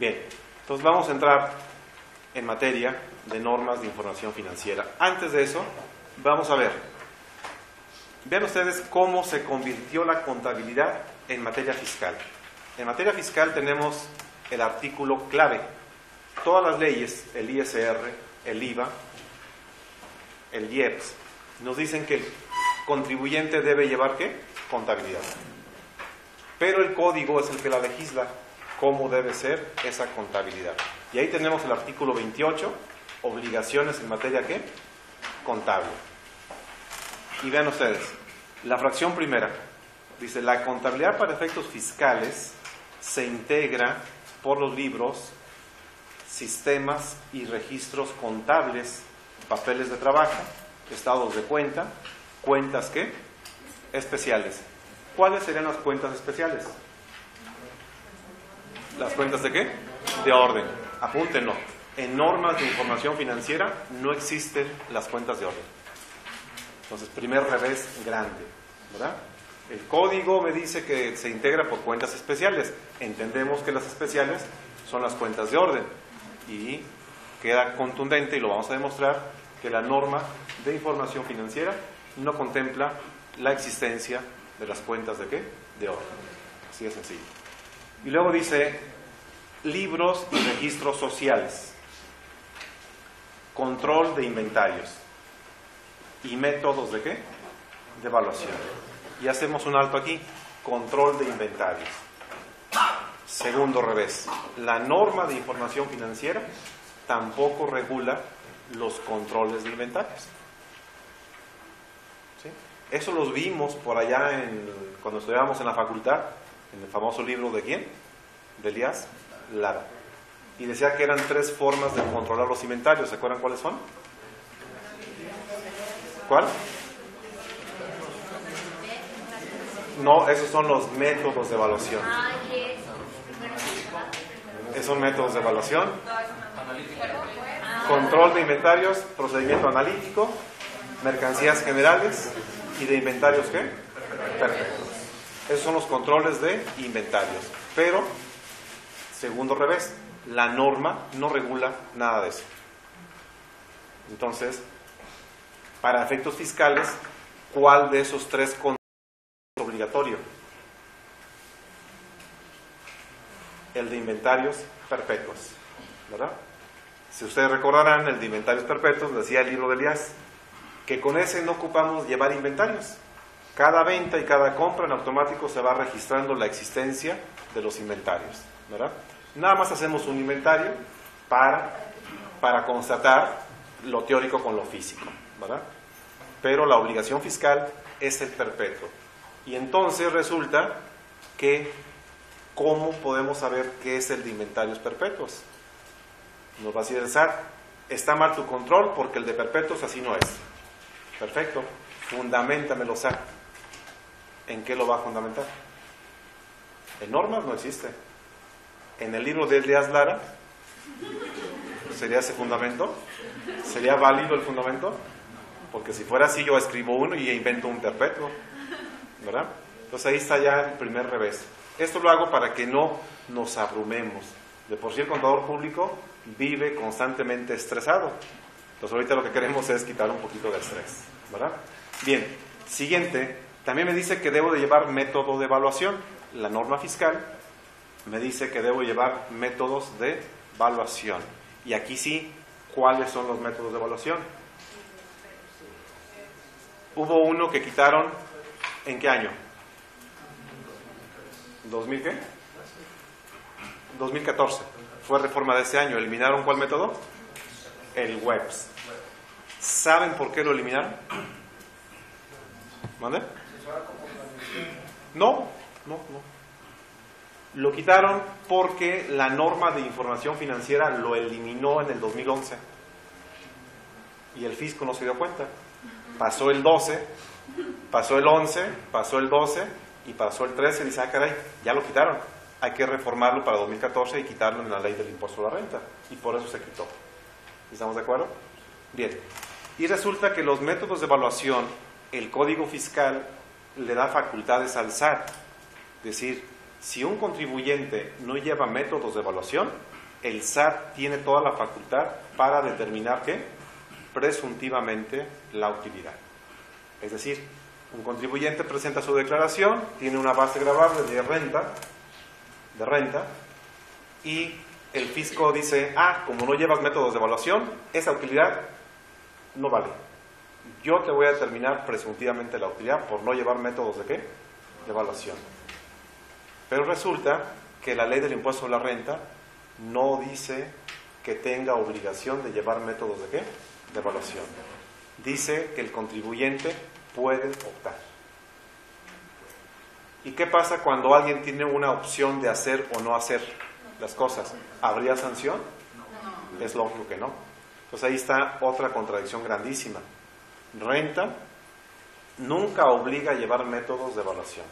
Bien, entonces vamos a entrar en materia de normas de información financiera. Antes de eso, vamos a ver. Vean ustedes cómo se convirtió la contabilidad en materia fiscal. En materia fiscal tenemos el artículo clave. Todas las leyes, el ISR, el IVA, el IEPS, nos dicen que el contribuyente debe llevar ¿qué? Contabilidad. Pero el código es el que la legisla cómo debe ser esa contabilidad. Y ahí tenemos el artículo 28, obligaciones en materia ¿qué? Contable. Y vean ustedes, la fracción primera dice: la contabilidad para efectos fiscales se integra por los libros, sistemas y registros contables, papeles de trabajo, estados de cuenta, cuentas ¿qué? Especiales. ¿Cuáles serían las cuentas especiales? ¿Las cuentas de qué? De orden. Apúntenlo. En normas de información financiera no existen las cuentas de orden. Entonces, primer revés grande, ¿verdad? El código me dice que se integra por cuentas especiales. Entendemos que las especiales son las cuentas de orden. Y queda contundente, y lo vamos a demostrar, que la norma de información financiera no contempla la existencia de las cuentas de ¿qué? De orden. Así de sencillo. Y luego dice: libros y registros sociales, control de inventarios y métodos de ¿qué? De evaluación. Y hacemos un alto aquí: control de inventarios. Segundo revés, la norma de información financiera tampoco regula los controles de inventarios. ¿Sí? Eso los vimos por allá cuando estudiábamos en la facultad, en el famoso libro de ¿quién? De Elías Lara. Y decía que eran 3 formas de controlar los inventarios. ¿Se acuerdan cuáles son? ¿Cuál? No, esos son los métodos de evaluación. Esos son métodos de evaluación. Control de inventarios, procedimiento analítico, mercancías generales y de inventarios ¿qué? Perfectos. Esos son los controles de inventarios. Pero, segundo revés, la norma no regula nada de eso. Entonces, para efectos fiscales, ¿cuál de esos 3 controles es obligatorio? El de inventarios perpetuos, ¿verdad? Si ustedes recordarán, el de inventarios perpetuos, decía el libro de Elías, que con ese no ocupamos llevar inventarios. Cada venta y cada compra en automático se va registrando la existencia de los inventarios, ¿verdad? Nada más hacemos un inventario para constatar lo teórico con lo físico, ¿verdad? Pero la obligación fiscal es el perpetuo. Y entonces resulta que, ¿cómo podemos saber qué es el de inventarios perpetuos? Nos va a decir el SAT: está mal tu control porque el de perpetuos así no es. Perfecto, fundamentamelo, SAT. ¿En qué lo va a fundamentar? En normas no existe. En el libro de Elías Lara, ¿sería ese fundamento? ¿Sería válido el fundamento? Porque si fuera así, yo escribo uno y invento un perpetuo, ¿verdad? Entonces ahí está ya el primer revés. Esto lo hago para que no nos abrumemos. De por sí el contador público vive constantemente estresado. Entonces ahorita lo que queremos es quitar un poquito de estrés, ¿verdad? Bien, siguiente, también me dice que debo de llevar método de evaluación. La norma fiscal me dice que debo llevar métodos de evaluación. Y aquí sí, ¿cuáles son los métodos de evaluación? Hubo uno que quitaron, ¿en qué año? ¿2000 qué? 2014. Fue reforma de ese año. ¿Eliminaron cuál método? El WEPS. ¿Saben por qué lo eliminaron? ¿Mande? No. Lo quitaron porque la norma de información financiera lo eliminó en el 2011. Y el fisco no se dio cuenta. Pasó el 12, pasó el 11, pasó el 12 y pasó el 13. Dice: ah, caray, ya lo quitaron. Hay que reformarlo para 2014 y quitarlo en la ley del impuesto a la renta. Y por eso se quitó. ¿Estamos de acuerdo? Bien. Y resulta que los métodos de evaluación, el Código Fiscal le da facultades al SAT. Es decir, si un contribuyente no lleva métodos de evaluación, el SAT tiene toda la facultad para determinar ¿qué? Presuntivamente la utilidad. Es decir, un contribuyente presenta su declaración, tiene una base gravable de renta, y el fisco dice, como no llevas métodos de evaluación, esa utilidad no vale. Yo te voy a determinar presuntivamente la utilidad por no llevar métodos de ¿qué? De evaluación. Pero resulta que la ley del impuesto sobre la renta no dice que tenga obligación de llevar métodos de ¿qué? De evaluación. Dice que el contribuyente puede optar. ¿Y qué pasa cuando alguien tiene una opción de hacer o no hacer las cosas? ¿Habría sanción? No. Es lógico que no. Entonces ahí está otra contradicción grandísima. Renta nunca obliga a llevar métodos de evaluación.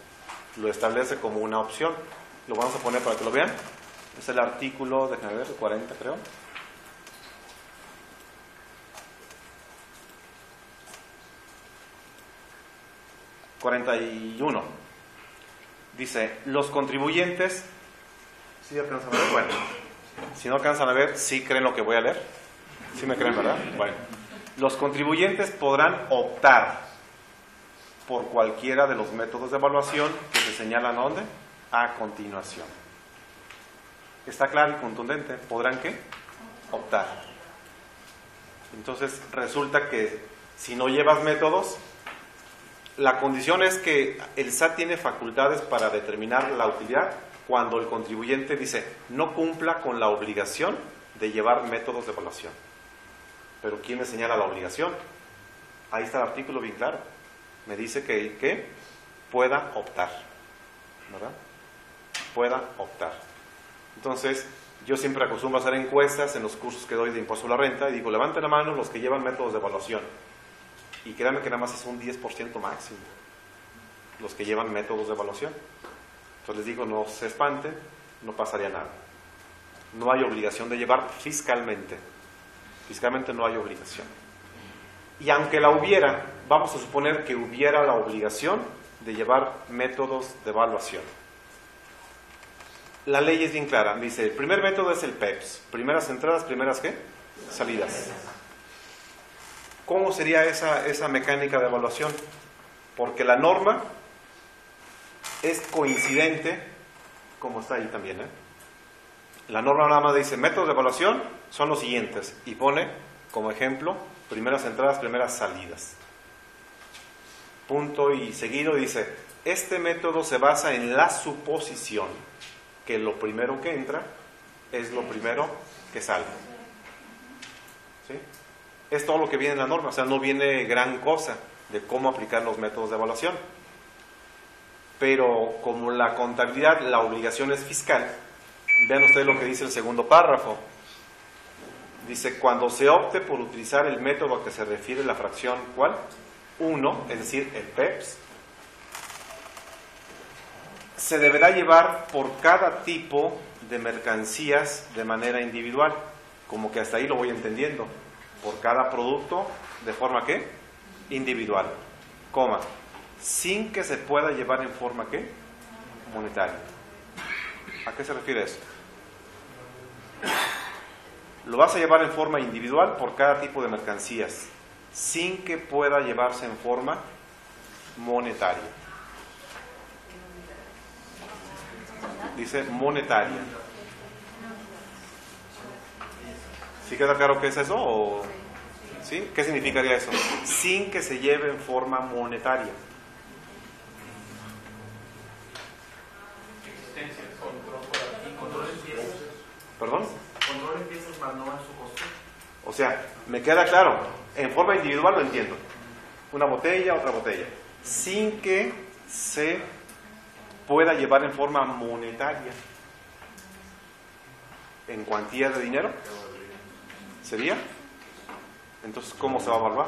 Lo establece como una opción. Lo vamos a poner para que lo vean. Es el artículo, déjenme ver, 40 creo. ...41... dice, los contribuyentes... ¿Sí alcanzan a ver? Bueno, si no alcanzan a ver, ¿sí creen lo que voy a leer? ¿Sí me creen, verdad? Bueno, los contribuyentes podrán optar por cualquiera de los métodos de evaluación que se señalan ¿dónde? A continuación. ¿Está claro y contundente? ¿Podrán qué? Optar. Entonces resulta que si no llevas métodos, la condición es que el SAT tiene facultades para determinar la utilidad cuando el contribuyente dice no cumpla con la obligación de llevar métodos de evaluación. Pero ¿quién me señala la obligación? Ahí está el artículo bien claro. Me dice que pueda optar, ¿verdad? Pueda optar. Entonces, yo siempre acostumbro a hacer encuestas en los cursos que doy de impuesto a la renta y digo, levanten la mano los que llevan métodos de evaluación. Y créanme que nada más es un 10% máximo los que llevan métodos de evaluación. Entonces les digo, no se espanten, no pasaría nada. No hay obligación de llevar fiscalmente. Fiscalmente no hay obligación. Y aunque la hubiera, vamos a suponer que hubiera la obligación de llevar métodos de evaluación. La ley es bien clara. Dice, el primer método es el PEPS. Primeras entradas, primeras ¿qué? Salidas. ¿Cómo sería esa mecánica de evaluación? Porque la norma es coincidente, como está ahí también, La norma nada más dice, métodos de evaluación son los siguientes. Y pone, como ejemplo, primeras entradas, primeras salidas. Punto y seguido dice, este método se basa en la suposición que lo primero que entra es lo primero que sale. ¿Sí? Es todo lo que viene en la norma, o sea, no viene gran cosa de cómo aplicar los métodos de evaluación. Pero como la contabilidad, la obligación es fiscal, vean ustedes lo que dice el segundo párrafo. Dice, cuando se opte por utilizar el método a que se refiere la fracción, ¿cuál? 1, es decir, el PEPS, se deberá llevar por cada tipo de mercancías de manera individual. Como que hasta ahí lo voy entendiendo. Por cada producto, de forma ¿qué? Individual. Coma. Sin que se pueda llevar en forma ¿qué? Monetaria. ¿A qué se refiere eso? Lo vas a llevar en forma individual por cada tipo de mercancías, sin que pueda llevarse en forma monetaria. Dice monetaria. ¿Sí queda claro qué es eso? ¿O ¿sí? ¿Qué significaría eso? Sin que se lleve en forma monetaria. ¿Perdón? Control en piezas más no en su costo. O sea, me queda claro, en forma individual lo entiendo. Una botella, otra botella. Sin que se pueda llevar en forma monetaria. ¿En cuantía de dinero? ¿Sería? Entonces, ¿cómo se va a evaluar?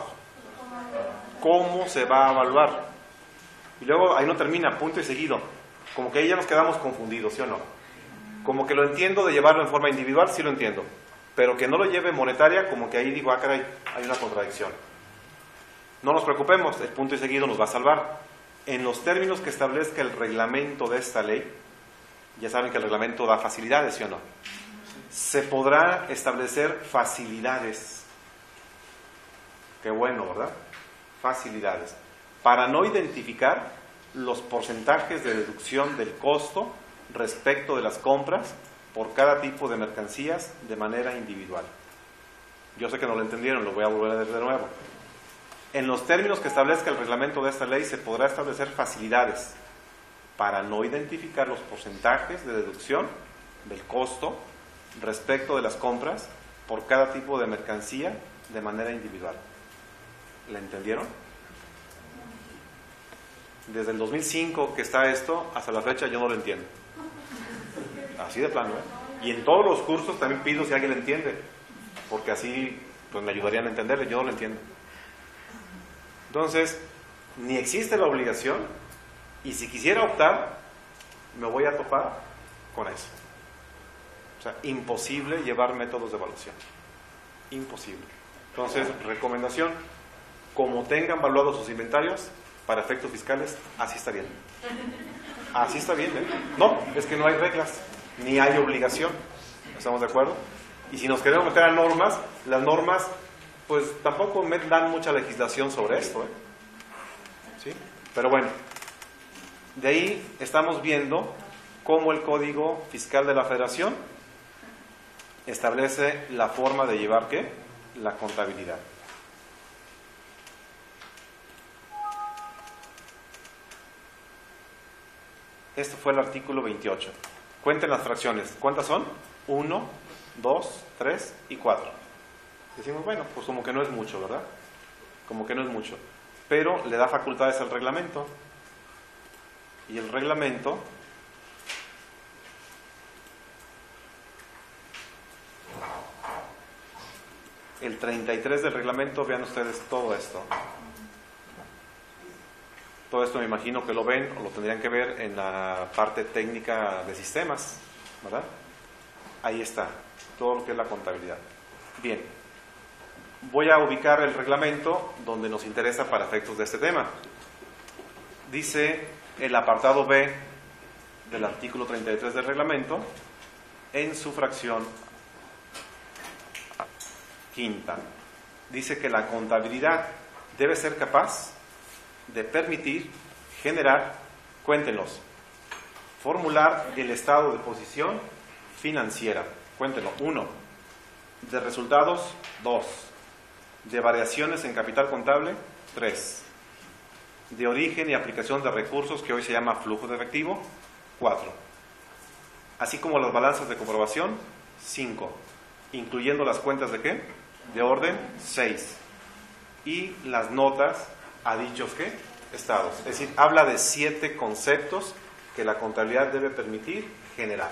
¿Cómo se va a evaluar? Y luego ahí no termina, punto y seguido. Como que ahí ya nos quedamos confundidos, ¿sí o no? Como que lo entiendo de llevarlo en forma individual, sí lo entiendo. Pero que no lo lleve monetaria, como que ahí digo, ah, caray, hay una contradicción. No nos preocupemos, el punto y seguido nos va a salvar. En los términos que establezca el reglamento de esta ley, ya saben que el reglamento da facilidades, ¿sí o no? se podrá establecer facilidades. Qué bueno, ¿verdad? Facilidades. Para no identificar los porcentajes de deducción del costo respecto de las compras por cada tipo de mercancías de manera individual. Yo sé que no lo entendieron, lo voy a volver a leer de nuevo. En los términos que establezca el reglamento de esta ley se podrá establecer facilidades para no identificar los porcentajes de deducción del costo respecto de las compras por cada tipo de mercancía de manera individual. ¿La entendieron? Desde el 2005 que está esto, hasta la fecha yo no lo entiendo. Así de plano, ¿eh? Y en todos los cursos también pido si alguien lo entiende, porque así pues me ayudarían a entenderlo, yo no lo entiendo. Entonces, ni existe la obligación, y si quisiera optar, me voy a topar con eso. O sea, imposible llevar métodos de evaluación. Imposible. Entonces, recomendación, como tengan valuados sus inventarios, para efectos fiscales, así está bien. Así está bien, ¿eh? No, es que no hay reglas, ni hay obligación. ¿Estamos de acuerdo? Y si nos queremos meter a normas, las normas, pues tampoco me dan mucha legislación sobre esto, ¿eh? ¿Sí? Pero bueno, de ahí estamos viendo cómo el Código Fiscal de la Federación establece la forma de llevar, ¿qué? La contabilidad. Este fue el artículo 28. Cuenten las fracciones. ¿Cuántas son? 1, 2, 3 y 4. Decimos, bueno, pues como que no es mucho, ¿verdad? Como que no es mucho. Pero le da facultades al reglamento. Y el reglamento el 33 del reglamento, vean ustedes todo esto. Todo esto me imagino que lo ven o lo tendrían que ver en la parte técnica de sistemas, ¿verdad? Ahí está, todo lo que es la contabilidad. Bien, voy a ubicar el reglamento donde nos interesa para efectos de este tema. Dice el apartado B del artículo 33 del reglamento, en su fracción quinta, dice que la contabilidad debe ser capaz de permitir, generar, cuéntenlos, formular el estado de posición financiera, cuéntenlo, 1, de resultados, 2, de variaciones en capital contable, 3, de origen y aplicación de recursos, que hoy se llama flujo de efectivo, 4, así como las balanzas de comprobación, 5, incluyendo las cuentas de ¿qué? De orden, 6, y las notas a dichos ¿qué? Estados. Es decir, habla de 7 conceptos que la contabilidad debe permitir generar.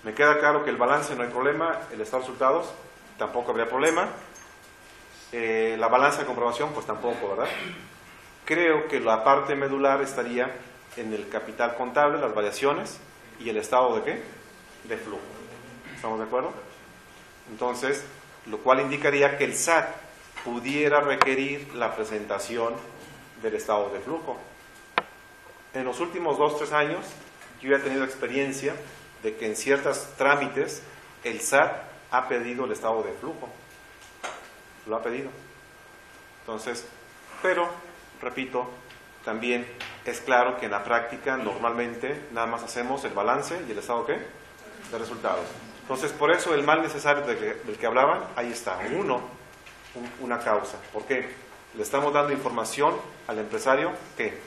Me queda claro que el balance no hay problema, el estado de resultados tampoco habría problema, la balanza de comprobación pues tampoco, ¿verdad? Creo que la parte medular estaría en el capital contable, las variaciones y el estado de ¿qué? De flujo. ¿Estamos de acuerdo? Entonces, lo cual indicaría que el SAT pudiera requerir la presentación del estado de flujo. En los últimos 2-3 años, yo he tenido experiencia de que en ciertos trámites el SAT ha pedido el estado de flujo. Lo ha pedido. Entonces, pero, repito, también es claro que en la práctica normalmente nada más hacemos el balance y el estado ¿qué? De resultados. Entonces, por eso el mal necesario del que hablaban, ahí está. Una causa. ¿Por qué? Le estamos dando información al empresario que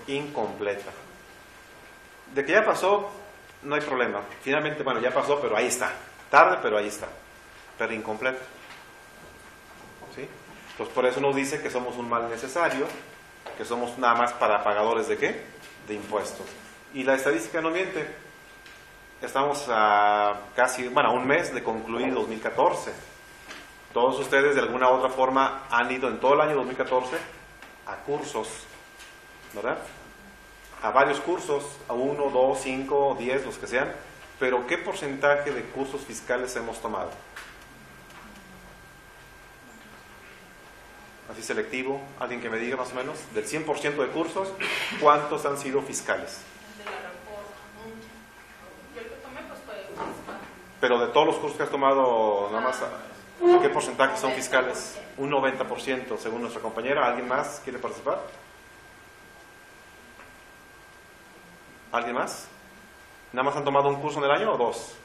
incompleta. De que ya pasó, no hay problema. Finalmente, bueno, ya pasó, pero ahí está. Tarde, pero ahí está. Pero incompleta. ¿Sí? Pues por eso nos dice que somos un mal necesario, que somos nada más para pagadores de ¿qué? De impuestos. Y la estadística no miente. Estamos a casi, bueno, a un mes de concluir 2014. Todos ustedes de alguna u otra forma han ido en todo el año 2014 a cursos, ¿verdad? A varios cursos, a 1, 2, 5, 10, los que sean. Pero ¿qué porcentaje de cursos fiscales hemos tomado? Así selectivo, alguien que me diga más o menos, del 100% de cursos, ¿cuántos han sido fiscales? De la reforma, mucho. Yo el que tomé pues fue Pero de todos los cursos que has tomado, nada más, ¿qué porcentaje son fiscales? Un 90%, según nuestra compañera. ¿Alguien más quiere participar? ¿Alguien más? ¿Nada más han tomado un curso en el año o dos?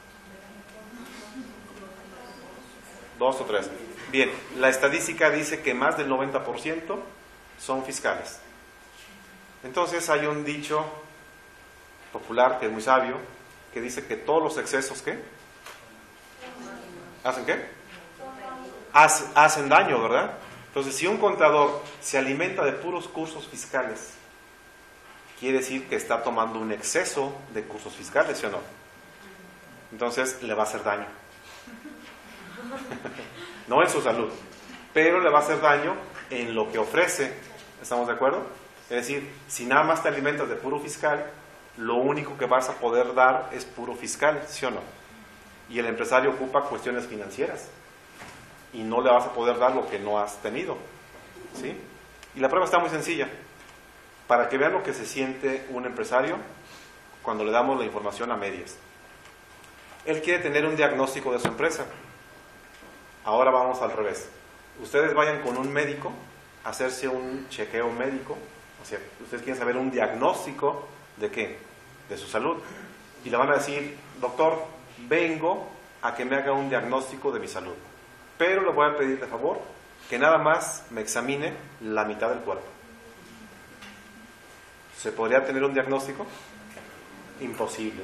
¿Dos o tres? Bien, la estadística dice que más del 90% son fiscales. Entonces hay un dicho popular que es muy sabio, que dice que todos los excesos, ¿qué? ¿Hacen qué? Hacen daño, ¿verdad? Entonces, si un contador se alimenta de puros cursos fiscales, quiere decir que está tomando un exceso de cursos fiscales, ¿sí o no? Entonces, le va a hacer daño. No en su salud, pero le va a hacer daño en lo que ofrece. ¿Estamos de acuerdo? Es decir, si nada más te alimentas de puro fiscal, lo único que vas a poder dar es puro fiscal, ¿sí o no? Y el empresario ocupa cuestiones financieras y no le vas a poder dar lo que no has tenido, ¿sí? Y la prueba está muy sencilla. Para que vean lo que se siente un empresario cuando le damos la información a medias. Él quiere tener un diagnóstico de su empresa. Ahora vamos al revés. Ustedes vayan con un médico a hacerse un chequeo médico. O sea, ustedes quieren saber un diagnóstico ¿de qué? De su salud. Y le van a decir, doctor, vengo a que me haga un diagnóstico de mi salud. Pero le voy a pedir de favor que nada más me examine la mitad del cuerpo. ¿Se podría tener un diagnóstico? Imposible.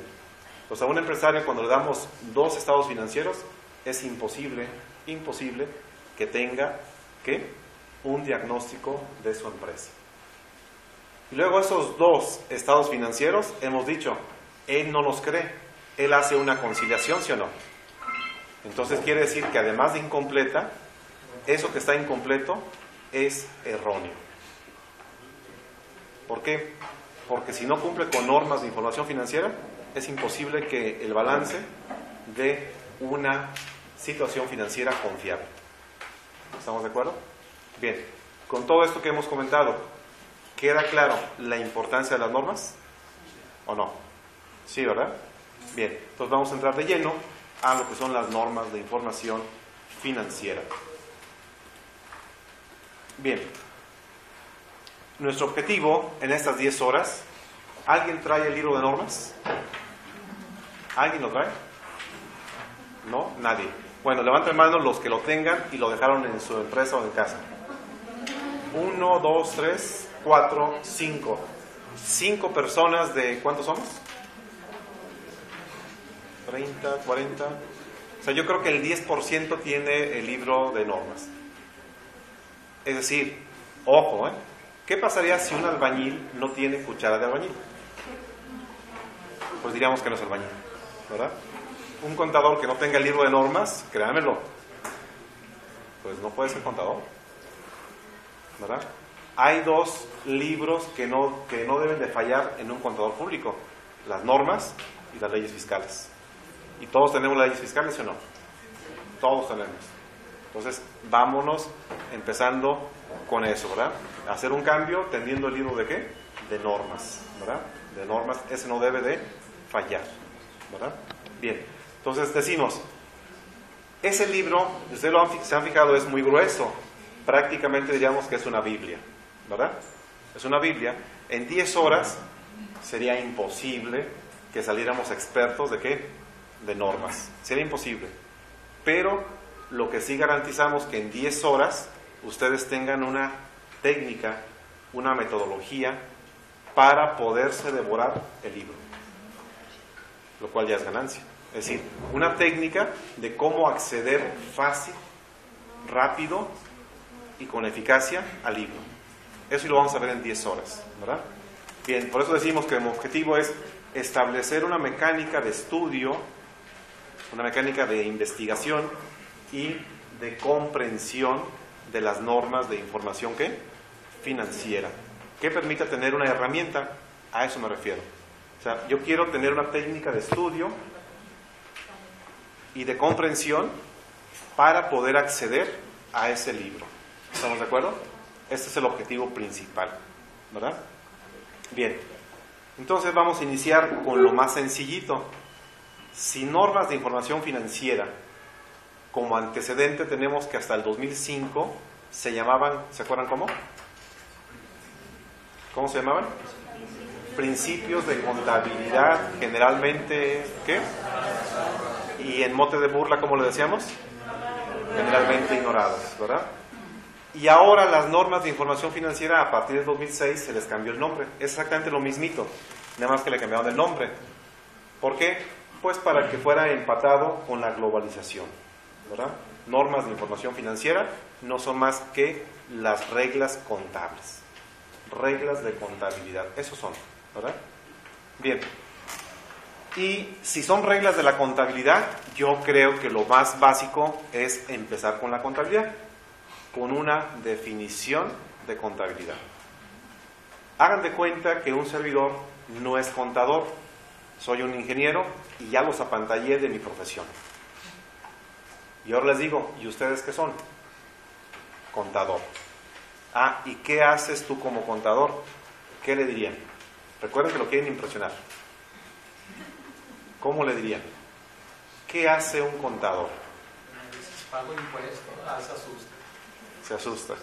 O sea, a un empresario cuando le damos dos estados financieros, es imposible que tenga, ¿qué? Un diagnóstico de su empresa. Y luego esos dos estados financieros, hemos dicho, él no los cree, él hace una conciliación, ¿sí o no? Entonces quiere decir que además de incompleta, eso que está incompleto es erróneo. ¿Por qué? Porque si no cumple con normas de información financiera, es imposible que el balance dé una situación financiera confiable. ¿Estamos de acuerdo? Bien, con todo esto que hemos comentado, ¿queda claro la importancia de las normas? ¿O no? Sí, ¿verdad? Bien, entonces vamos a entrar de lleno a lo que son las normas de información financiera. Bien, nuestro objetivo en estas 10 horas, ¿alguien trae el libro de normas? ¿Alguien lo trae? ¿No? Nadie. Bueno, levanten manos los que lo tengan y lo dejaron en su empresa o en casa. 1, 2, 3, 4, 5. 5 personas de... ¿cuántos somos? 30, 40. O sea, yo creo que el 10% tiene el libro de normas. Es decir, ojo, ¿qué pasaría si un albañil no tiene cuchara de albañil? Pues diríamos que no es albañil, ¿verdad? Un contador que no tenga el libro de normas, créanmelo, pues no puede ser contador, ¿verdad? Hay 2 libros que no deben de fallar en un contador público: las normas y las leyes fiscales. ¿Y todos tenemos las leyes fiscales o no? Todos tenemos. Entonces, vámonos empezando con eso, ¿verdad? Hacer un cambio teniendo el libro de ¿qué? De normas, ¿verdad? De normas, ese no debe de fallar, ¿verdad? Bien, entonces decimos, ese libro, ustedes se han fijado, es muy grueso. Prácticamente diríamos que es una Biblia, ¿verdad? Es una Biblia. En 10 horas sería imposible que saliéramos expertos de ¿qué? De normas. Sería imposible. Pero lo que sí garantizamos que en 10 horas ustedes tengan una técnica, una metodología para poderse devorar el libro, lo cual ya es ganancia. Es decir, una técnica de cómo acceder fácil, rápido y con eficacia al libro. Eso lo vamos a ver en 10 horas, ¿verdad? Bien, por eso decimos que el objetivo es establecer una mecánica de estudio, una mecánica de investigación y de comprensión de las normas de información ¿qué? Financiera, que permita tener una herramienta. A eso me refiero. O sea, yo quiero tener una técnica de estudio y de comprensión para poder acceder a ese libro. ¿Estamos de acuerdo? Este es el objetivo principal, ¿verdad? Bien, entonces vamos a iniciar con lo más sencillito. Si normas de información financiera, como antecedente tenemos que hasta el 2005 se llamaban, ¿se acuerdan cómo? ¿Cómo se llamaban? Principios de contabilidad, generalmente, ¿qué? Y en mote de burla, ¿cómo le decíamos? Generalmente ignorados, ¿verdad? Y ahora las normas de información financiera, a partir del 2006, se les cambió el nombre. Es exactamente lo mismito, nada más que le cambiaron el nombre. ¿Por qué? Pues para que fuera empatado con la globalización, ¿verdad? Normas de información financiera no son más que las reglas contables. Reglas de contabilidad, esos son, ¿verdad? Bien. Y si son reglas de la contabilidad, yo creo que lo más básico es empezar con la contabilidad, con una definición de contabilidad. Hagan de cuenta que un servidor no es contador, soy un ingeniero y ya los apantallé de mi profesión. Y ahora les digo, ¿y ustedes qué son? Contador. Ah, ¿y qué haces tú como contador? ¿Qué le dirían? Recuerden que lo quieren impresionar. ¿Cómo le dirían? ¿Qué hace un contador? Pago impuestos, se asusta. Se asusta.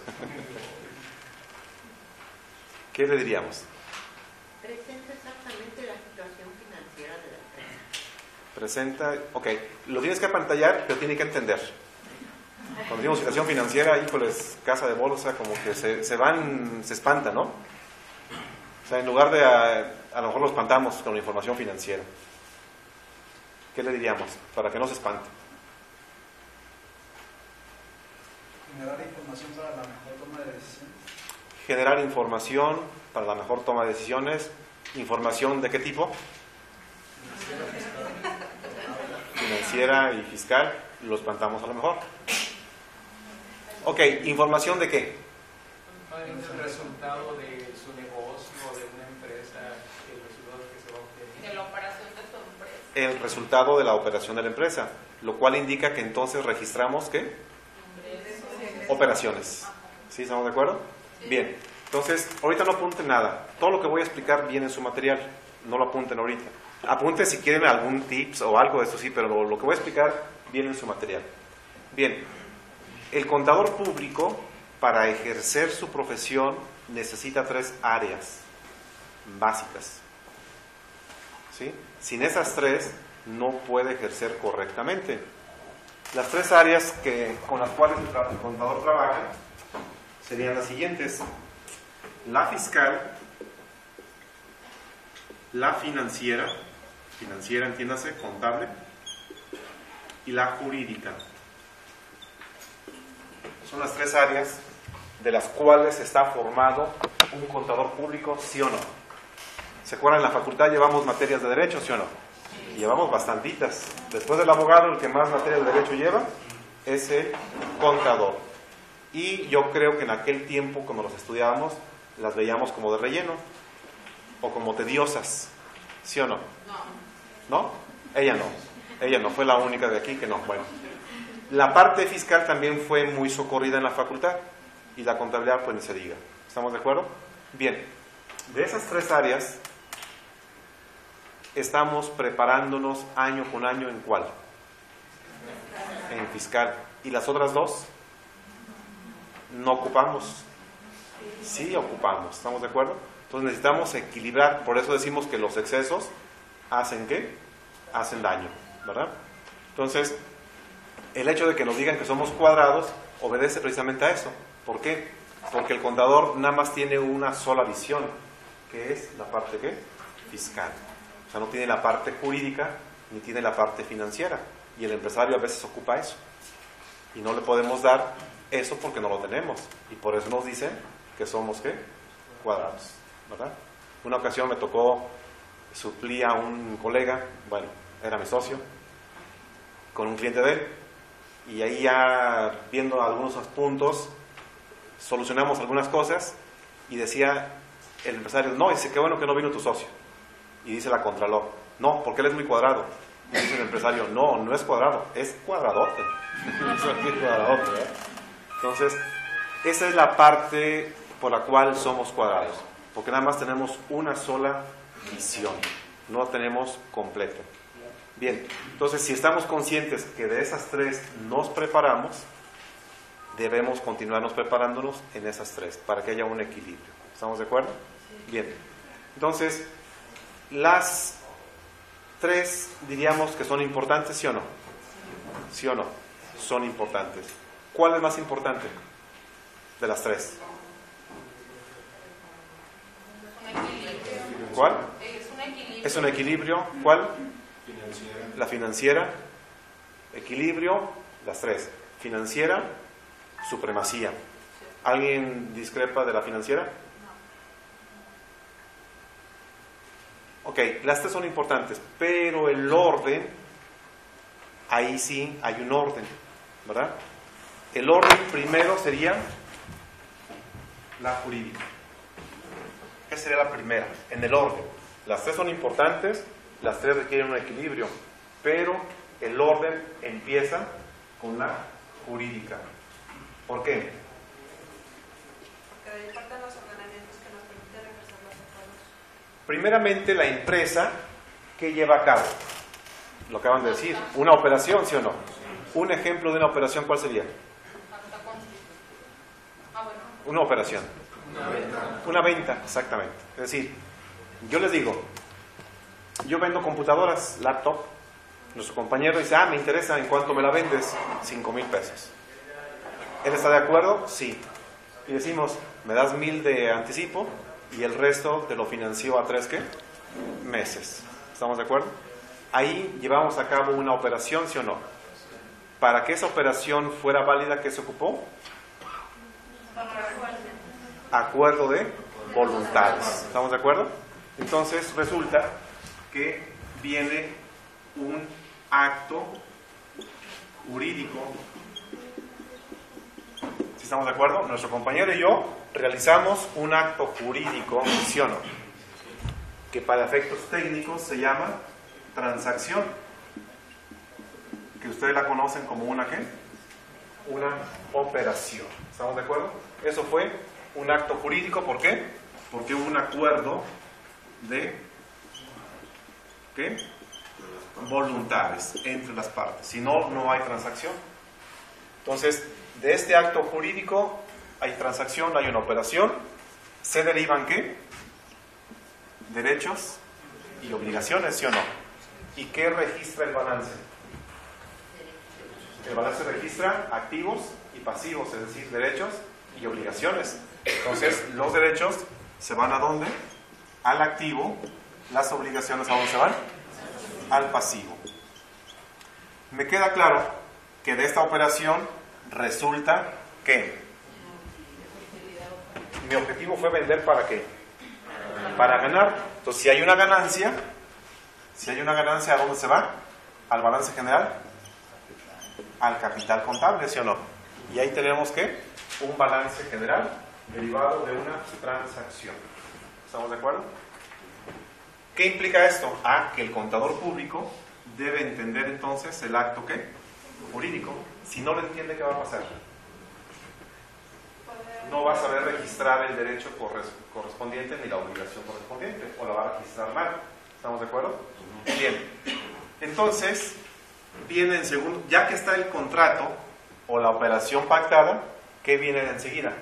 ¿Qué le diríamos? Presenta exactamente la situación financiera de la empresa. Presenta, ok, lo tienes que apantallar, pero tiene que entender. Cuando decimos situación financiera, híjoles, casa de bolsa, como que se van, se espantan, ¿no? O sea, en lugar de a lo mejor lo espantamos con la información financiera. ¿Qué le diríamos? Para que no se espante. Generar información para la mejor toma de decisiones. Generar información para la mejor toma de decisiones. ¿Información de qué tipo? Financiera y fiscal. Lo espantamos a lo mejor. Ok, ¿información de qué? El resultado de su negocio o de una empresa, el resultado que se va a obtener. De la operación de tu empresa. El resultado de la operación de la empresa, lo cual indica que entonces registramos ¿qué? Operaciones. ¿Sí? ¿Estamos de acuerdo? Bien. Entonces, ahorita no apunten nada. Todo lo que voy a explicar viene en su material. No lo apunten ahorita. Apunten si quieren algún tips o algo de eso, sí, pero lo que voy a explicar viene en su material. Bien. El contador público, para ejercer su profesión, necesita 3 áreas básicas. ¿Sí? Sin esas 3, no puede ejercer correctamente. Las 3 áreas con las cuales el contador trabaja serían las siguientes: la fiscal, la financiera, entiéndase, contable, y la jurídica. Son las 3 áreas de las cuales está formado un contador público, ¿sí o no? ¿Se acuerdan? En la facultad llevamos materias de derecho, ¿sí o no? Y llevamos bastantitas. Después del abogado, el que más materias de derecho lleva es el contador. Y yo creo que en aquel tiempo, cuando los estudiábamos, las veíamos como de relleno o como tediosas, ¿sí o no? ¿No? Ella no fue la única de aquí que no. Bueno, la parte fiscal también fue muy socorrida en la facultad y la contabilidad pues ni se diga. ¿Estamos de acuerdo? Bien, de esas 3 áreas estamos preparándonos año con año. ¿En cuál? En fiscal. ¿Y las otras 2? No ocupamos. Sí ocupamos, ¿estamos de acuerdo? Entonces necesitamos equilibrar, por eso decimos que los excesos hacen ¿qué? Hacen daño, ¿verdad? Entonces, el hecho de que nos digan que somos cuadrados obedece precisamente a eso. ¿Por qué? Porque el contador nada más tiene una sola visión, que es la parte ¿qué? Fiscal. O sea, no tiene la parte jurídica ni tiene la parte financiera. Y el empresario a veces ocupa eso. Y no le podemos dar eso porque no lo tenemos. Y por eso nos dicen que somos ¿qué? Cuadrados, ¿verdad? Una ocasión me tocó suplir a un colega, bueno, era mi socio, con un cliente de él. Y ahí ya viendo algunos puntos, solucionamos algunas cosas y decía el empresario, no, dice, qué bueno que no vino tu socio. Y dice la contralor, no, porque él es muy cuadrado. Y dice el empresario, no, no es cuadrado, es cuadradote. Es cuadradote, ¿verdad? Entonces, esa es la parte por la cual somos cuadrados, porque nada más tenemos una sola visión, no la tenemos completa. Bien, entonces si estamos conscientes que de esas tres nos preparamos, debemos continuarnos preparándonos en esas tres para que haya un equilibrio. ¿Estamos de acuerdo? Bien, entonces las tres diríamos que son importantes, ¿sí o no? ¿Sí o no? Son importantes. ¿Cuál es más importante de las tres? ¿Cuál? Es un equilibrio. ¿Cuál? La financiera. Equilibrio, las tres. Financiera, supremacía. ¿Alguien discrepa de la financiera? Ok, las tres son importantes, pero el orden, ahí sí hay un orden, ¿verdad? El orden primero sería la jurídica. ¿Qué sería la primera? En el orden. Las tres son importantes, las tres requieren un equilibrio, pero el orden empieza con la jurídica. ¿Por qué? Porque de ahí parten los ordenamientos que nos permiten ejercer los acuerdos. Primeramente, la empresa que lleva a cabo, lo acaban de decir, una operación, ¿sí o no? Un ejemplo de una operación, ¿cuál sería? Una operación. Una venta, exactamente. Es decir, yo les digo, yo vendo computadoras, laptop. Nuestro compañero dice, me interesa, ¿en cuánto me la vendes? 5,000 pesos. ¿Él está de acuerdo? Sí. Y decimos, me das 1,000 de anticipo y el resto te lo financio a 3 ¿qué? Meses. ¿Estamos de acuerdo? Ahí llevamos a cabo una operación, ¿sí o no? Para que esa operación fuera válida, ¿qué se ocupó? Acuerdo de voluntades. ¿Estamos de acuerdo? Entonces resulta que viene un acto jurídico. ¿Sí estamos de acuerdo? Nuestro compañero y yo realizamos un acto jurídico, ¿sí o no? Que para efectos técnicos se llama transacción. Que ustedes la conocen como una ¿qué? Una operación. ¿Estamos de acuerdo? Eso fue un acto jurídico. ¿Por qué? Porque hubo un acuerdo de ¿qué? Voluntades entre las partes. Si no, no hay transacción. Entonces, de este acto jurídico hay transacción, hay una operación. ¿Se derivan qué? Derechos y obligaciones, ¿sí o no? ¿Y qué registra el balance? El balance registra activos y pasivos, es decir, derechos y obligaciones. Entonces, los derechos se van ¿a dónde? Al activo. Las obligaciones ¿a dónde se van? Al pasivo. Me queda claro que de esta operación resulta que mi objetivo fue vender ¿para qué? Para ganar. Entonces, si hay una ganancia, ¿a dónde se va? Al balance general, al capital contable, ¿sí o no? Y ahí tenemos que un balance general derivado de una transacción. ¿Estamos de acuerdo? ¿Qué implica esto? Que el contador público debe entender entonces el acto ¿qué? Jurídico. Si no lo entiende, ¿qué va a pasar? No va a saber registrar el derecho correspondiente ni la obligación correspondiente, o la va a registrar mal. ¿Estamos de acuerdo? Bien. Entonces, viene en segundo, ya que está el contrato o la operación pactada, ¿qué viene enseguida?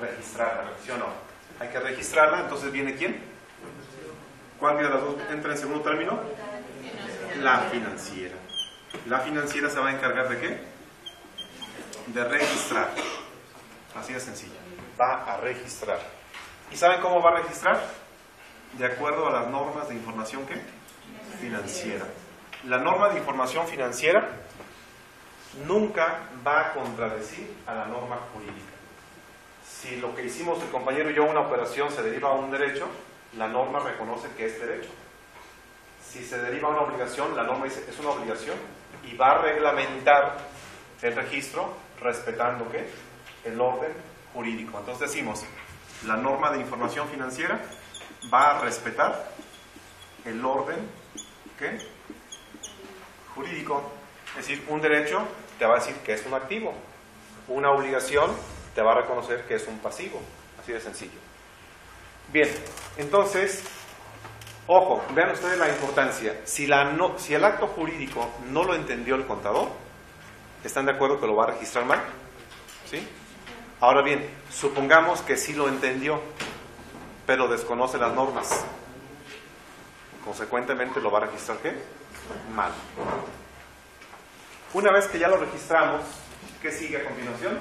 Registrarla, ¿sí o no? Hay que registrarla, entonces viene ¿quién? ¿Cuál de las dos entra en segundo término? La financiera. La financiera se va a encargar ¿de qué? De registrar. Así de sencillo. Va a registrar. ¿Y saben cómo va a registrar? De acuerdo a las normas de información ¿qué? Financiera. La norma de información financiera nunca va a contradecir a la norma jurídica. Si lo que hicimos el compañero y yo, una operación, se deriva a un derecho, la norma reconoce que es derecho. Si se deriva a una obligación, la norma dice es una obligación y va a reglamentar el registro respetando ¿qué? El orden jurídico. Entonces decimos, la norma de información financiera va a respetar el orden ¿qué? Jurídico. Es decir, un derecho te va a decir que es un activo, una obligación te va a reconocer que es un pasivo. Así de sencillo. Bien, entonces Ojo, vean ustedes la importancia. Si el acto jurídico no lo entendió el contador, ¿están de acuerdo que lo va a registrar mal? ¿Sí? Ahora bien, supongamos que sí lo entendió, pero desconoce las normas. Consecuentemente lo va a registrar ¿qué? Mal. Una vez que ya lo registramos, ¿qué sigue a continuación?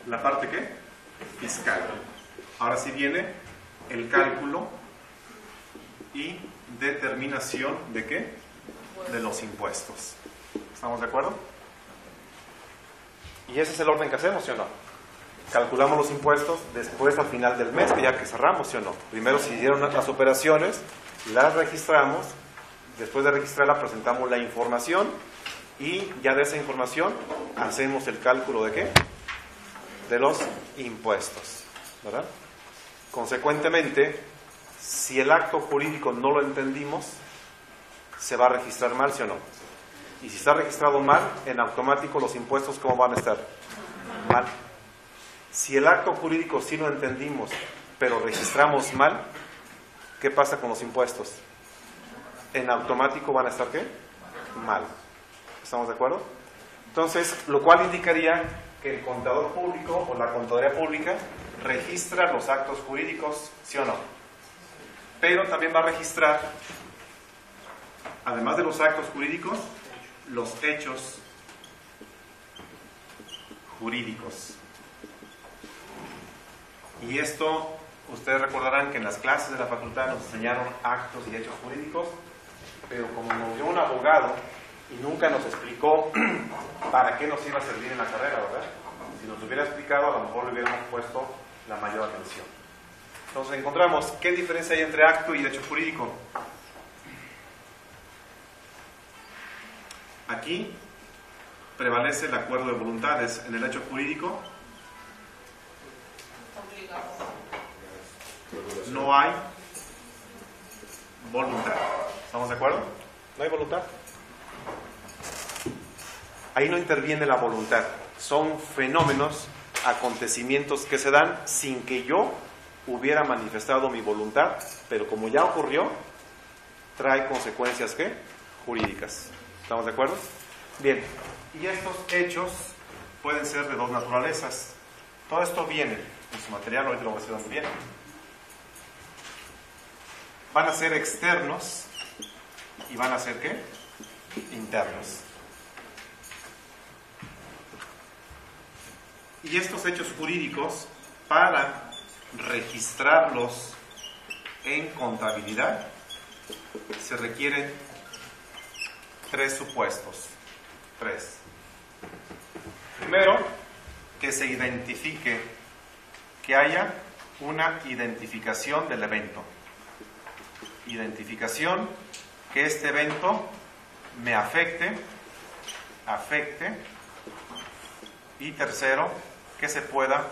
La parte ¿qué? Fiscal. Ahora sí viene el cálculo y determinación ¿de qué? De los impuestos. ¿Estamos de acuerdo? Y ese es el orden que hacemos, ¿sí o no? Calculamos los impuestos después al final del mes, que ya que cerramos, ¿sí o no? Primero se hicieron las operaciones, las registramos, después de registrarla presentamos la información y ya de esa información hacemos el cálculo ¿de qué? De los impuestos, ¿verdad? Consecuentemente, si el acto jurídico no lo entendimos, se va a registrar mal, ¿sí o no? Y si está registrado mal, en automático los impuestos ¿cómo van a estar? Mal. Si el acto jurídico sí lo entendimos, pero registramos mal, ¿qué pasa con los impuestos? En automático van a estar ¿qué? Mal. ¿Estamos de acuerdo? Entonces, lo cual indicaría que el contador público o la contaduría pública registra los actos jurídicos, ¿sí o no? Pero también va a registrar, además de los actos jurídicos, los hechos jurídicos. Y esto, ustedes recordarán que en las clases de la facultad nos enseñaron actos y hechos jurídicos, pero como nos dio un abogado y nunca nos explicó para qué nos iba a servir en la carrera, ¿verdad? Si nos hubiera explicado, a lo mejor le hubiéramos puesto la mayor atención. Entonces encontramos, ¿qué diferencia hay entre acto y hecho jurídico? Aquí prevalece el acuerdo de voluntades. En el hecho jurídico no hay voluntad. ¿Estamos de acuerdo? ¿No hay voluntad? Ahí no interviene la voluntad. Son fenómenos, acontecimientos que se dan sin que yo hubiera manifestado mi voluntad, pero como ya ocurrió, trae consecuencias ¿qué? Jurídicas. ¿Estamos de acuerdo? Bien, y estos hechos pueden ser de dos naturalezas. Todo esto viene en su material, ahorita lo voy a decir dónde viene. Van a ser externos y van a ser ¿qué? Internos. Y estos hechos jurídicos, para registrarlos en contabilidad, se requieren 3 supuestos. 3. Primero, que se identifique, que haya una identificación del evento. Identificación, que este evento me afecte. Y tercero, que se pueda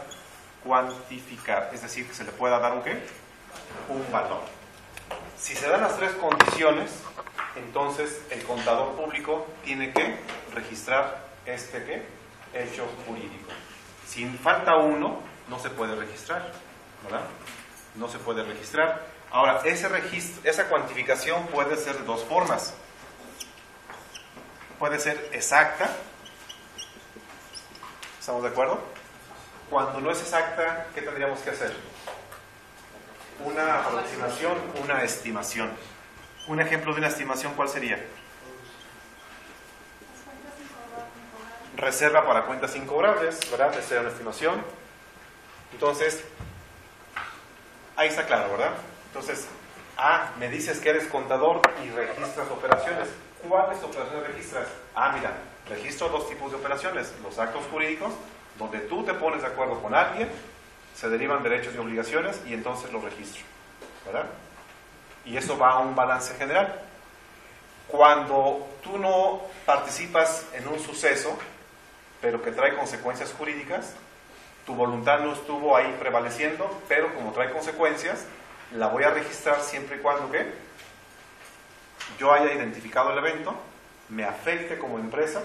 cuantificar, es decir, que se le pueda dar un ¿qué? Un valor. Si se dan las 3 condiciones, entonces el contador público tiene que registrar este ¿qué? Hecho jurídico. Si falta uno, no se puede registrar, ¿verdad? No se puede registrar. Ahora, ese registro, esa cuantificación puede ser de 2 formas. Puede ser exacta. ¿Estamos de acuerdo? Cuando no es exacta, ¿qué tendríamos que hacer? Una aproximación, una estimación. Un ejemplo de una estimación, ¿cuál sería? Reserva para cuentas incobrables, ¿verdad? Esa es una estimación. Entonces, ahí está claro, ¿verdad? Entonces, me dices que eres contador y registras operaciones. ¿Cuáles operaciones registras? Mira, registro 2 tipos de operaciones. Los actos jurídicos, donde tú te pones de acuerdo con alguien, se derivan derechos y obligaciones y entonces los registro, ¿verdad? Y eso va a un balance general. Cuando tú no participas en un suceso, pero que trae consecuencias jurídicas, tu voluntad no estuvo ahí prevaleciendo, pero como trae consecuencias, la voy a registrar siempre y cuando que yo haya identificado el evento, me afecte como empresa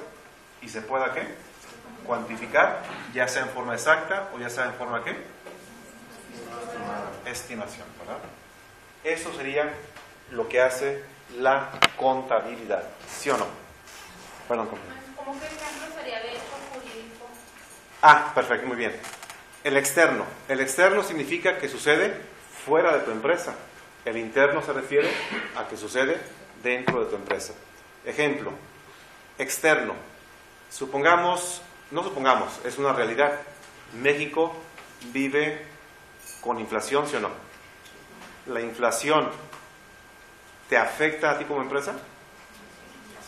y se pueda ¿qué? Cuantificar, ya sea en forma exacta o ya sea en forma ¿qué? Estimación, ¿verdad? Eso sería lo que hace la contabilidad, ¿sí o no? Perdón, compañero. ¿Cómo que ejemplo sería de hecho jurídico? Ah, perfecto, muy bien. El externo. El externo significa que sucede fuera de tu empresa. El interno se refiere a que sucede dentro de tu empresa. Ejemplo, externo. No supongamos, es una realidad. México vive con inflación, ¿sí o no? ¿La inflación te afecta a ti como empresa?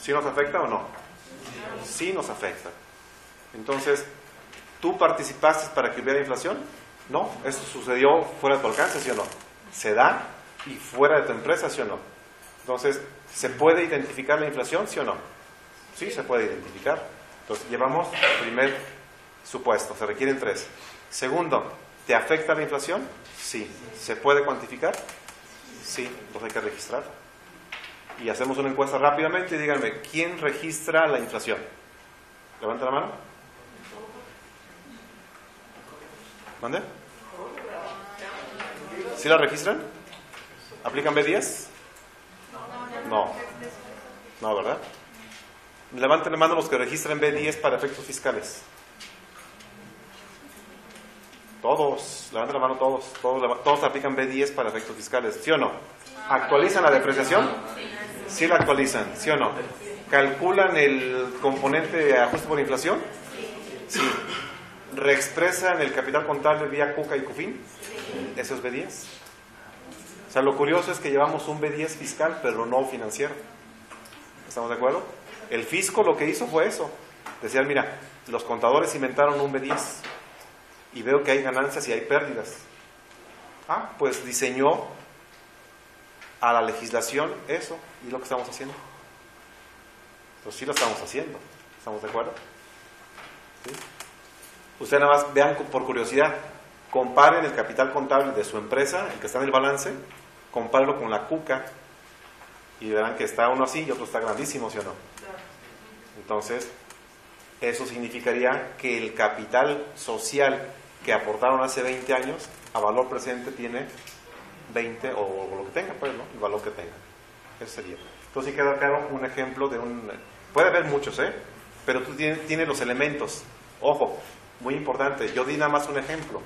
¿Sí nos afecta o no? Sí nos afecta. Entonces, ¿tú participaste para que hubiera inflación? No, eso sucedió fuera de tu alcance, ¿sí o no? Se da y fuera de tu empresa, ¿sí o no? Entonces, ¿se puede identificar la inflación, sí o no? Sí, se puede identificar. Entonces, llevamos el primer supuesto, se requieren 3. Segundo, ¿te afecta la inflación? Sí. ¿Se puede cuantificar? Sí, entonces hay que registrar. Y hacemos una encuesta rápidamente y díganme, ¿quién registra la inflación? Levanta la mano. ¿Mande? ¿Sí la registran? ¿Aplican B10? No. No, ¿verdad? Levanten la mano los que registran B10 para efectos fiscales. Todos, levanten la mano todos aplican B10 para efectos fiscales, ¿sí o no? ¿Actualizan la depreciación? Sí la actualizan, ¿sí o no? ¿Calculan el componente de ajuste por inflación? Sí. ¿Reexpresan el capital contable vía CUCA y CUFIN? Eso es B10. O sea, lo curioso es que llevamos un B10 fiscal, pero no financiero. ¿Estamos de acuerdo? El fisco lo que hizo fue eso. Decían, mira, los contadores inventaron un B10 y veo que hay ganancias y hay pérdidas. Ah, pues diseñó a la legislación eso, y es lo que estamos haciendo. Pues sí lo estamos haciendo. ¿Estamos de acuerdo? ¿Sí? Ustedes nada más vean por curiosidad, comparen el capital contable de su empresa, el que está en el balance, compárenlo con la CUCA y verán que está uno así y otro está grandísimo, ¿sí o no? Entonces, eso significaría que el capital social que aportaron hace 20 años, a valor presente tiene 20 o lo que tenga, pues, ¿no? El valor que tenga. Eso sería. Entonces, sí queda claro un ejemplo de un... Puede haber muchos, pero tú tienes los elementos. Ojo, muy importante, yo di nada más un ejemplo,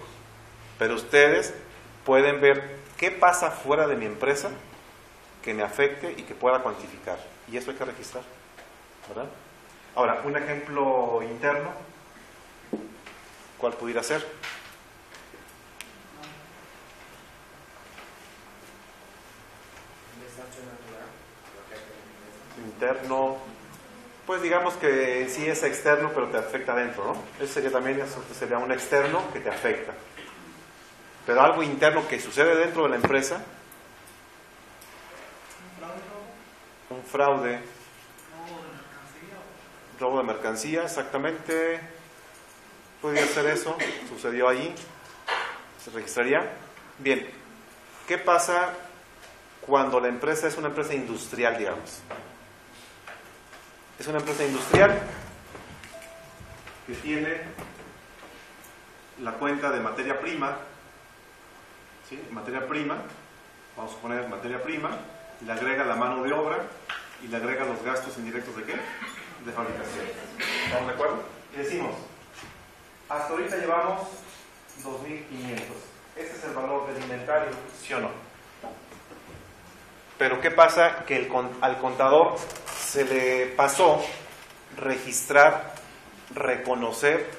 pero ustedes pueden ver qué pasa fuera de mi empresa que me afecte y que pueda cuantificar. Y eso hay que registrar, ¿verdad? Ahora, un ejemplo interno, ¿cuál pudiera ser? Interno, pues digamos que sí es externo, pero te afecta adentro, ¿no? Eso sería también, sería un externo que te afecta. Pero algo interno que sucede dentro de la empresa, un fraude, robo de mercancía, exactamente, podría ser eso, sucedió allí, se registraría. Bien, ¿qué pasa cuando la empresa es una empresa industrial, digamos? Es una empresa industrial que tiene la cuenta de materia prima, ¿sí? Materia prima, vamos a poner materia prima, le agrega la mano de obra y le agrega los gastos indirectos ¿de qué? De fabricación. ¿Estamos de acuerdo? Y decimos, hasta ahorita llevamos 2.500. Este es el valor del inventario, ¿sí o no? Pero ¿qué pasa? Que al contador se le pasó registrar, reconocer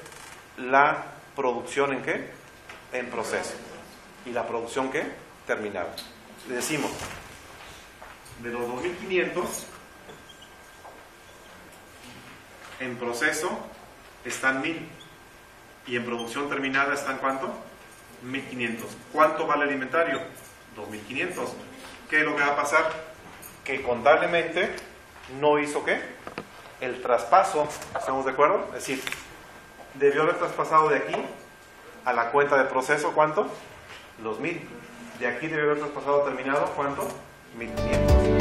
la producción ¿en qué? En proceso. ¿Y la producción qué? Terminada. Le decimos, de los 2.500, en proceso están 1.000 y en producción terminada están ¿cuánto? 1.500. ¿Cuánto vale el inventario? 2.500. ¿Qué es lo que va a pasar? Que contablemente no hizo ¿qué? El traspaso. ¿Estamos de acuerdo? Es decir, debió haber traspasado de aquí a la cuenta de proceso ¿cuánto? Los 1.000. De aquí debió haber traspasado terminado ¿cuánto? 1.500.